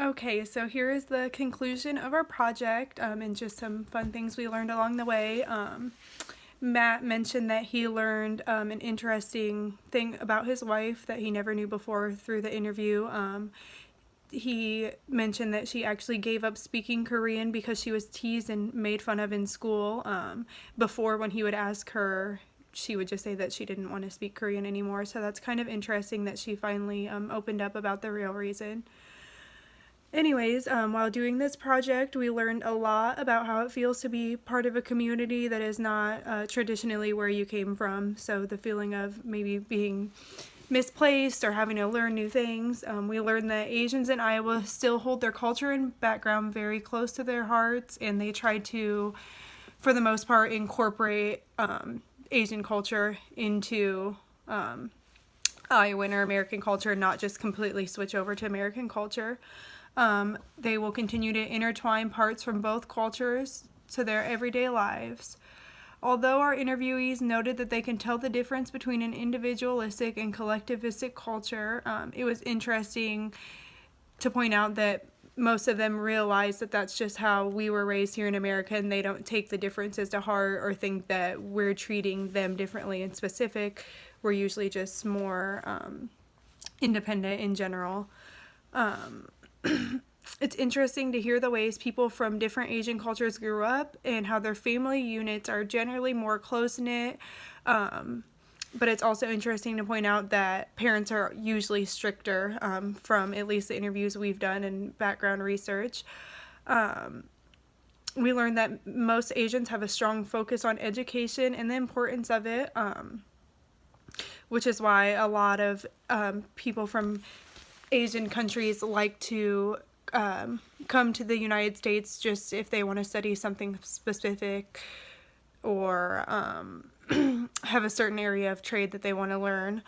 Okay, so here is the conclusion of our project and just some fun things we learned along the way. Matt mentioned that he learned an interesting thing about his wife that he never knew before through the interview. He mentioned that she actually gave up speaking Korean because she was teased and made fun of in school. Before, when he would ask her, she would just say that she didn't want to speak Korean anymore. So that's kind of interesting that she finally opened up about the real reason. Anyways, while doing this project, we learned a lot about how it feels to be part of a community that is not traditionally where you came from. So the feeling of maybe being misplaced or having to learn new things. We learned that Asians in Iowa still hold their culture and background very close to their hearts, and they try to, for the most part, incorporate Asian culture into Iowan or American culture, not just completely switch over to American culture. They will continue to intertwine parts from both cultures to their everyday lives. Although our interviewees noted that they can tell the difference between an individualistic and collectivistic culture, it was interesting to point out that most of them realize that that's just how we were raised here in America, and they don't take the differences to heart or think that we're treating them differently in specific. We're usually just more independent in general. It's interesting to hear the ways people from different Asian cultures grew up and how their family units are generally more close-knit. But it's also interesting to point out that parents are usually stricter from at least the interviews we've done and background research. We learned that most Asians have a strong focus on education and the importance of it, which is why a lot of people from Asian countries like to come to the United States just if they want to study something specific or have a certain area of trade that they want to learn.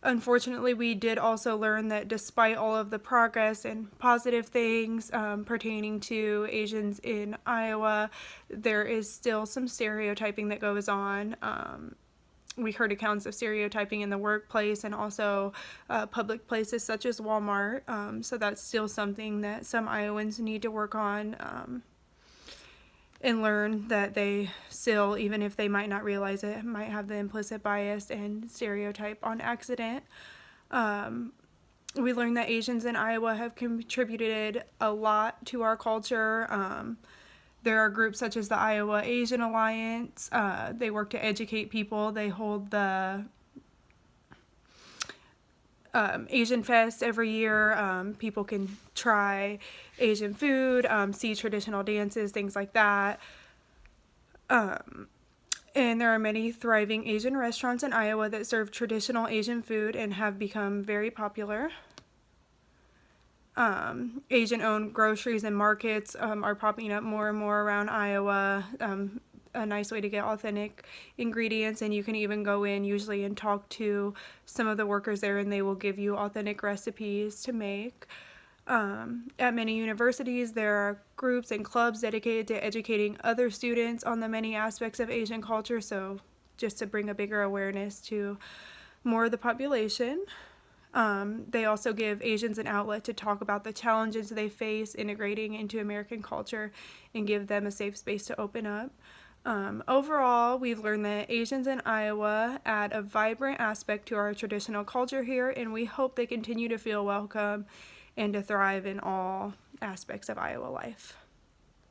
Unfortunately, we did also learn that despite all of the progress and positive things pertaining to Asians in Iowa, there is still some stereotyping that goes on. We heard accounts of stereotyping in the workplace and also public places such as Walmart. So that's still something that some Iowans need to work on and learn that they still, even if they might not realize it, might have the implicit bias and stereotype on accident. We learned that Asians in Iowa have contributed a lot to our culture. There are groups such as the Iowa Asian Alliance. They work to educate people. They hold the Asian Fest every year. People can try Asian food, see traditional dances, things like that. And there are many thriving Asian restaurants in Iowa that serve traditional Asian food and have become very popular. Asian-owned groceries and markets are popping up more and more around Iowa. A nice way to get authentic ingredients, and you can even go in usually and talk to some of the workers there, and they will give you authentic recipes to make. At many universities, there are groups and clubs dedicated to educating other students on the many aspects of Asian culture, so just to bring a bigger awareness to more of the population. They also give Asians an outlet to talk about the challenges they face integrating into American culture and give them a safe space to open up. Overall, we've learned that Asians in Iowa add a vibrant aspect to our traditional culture here, and we hope they continue to feel welcome and to thrive in all aspects of Iowa life.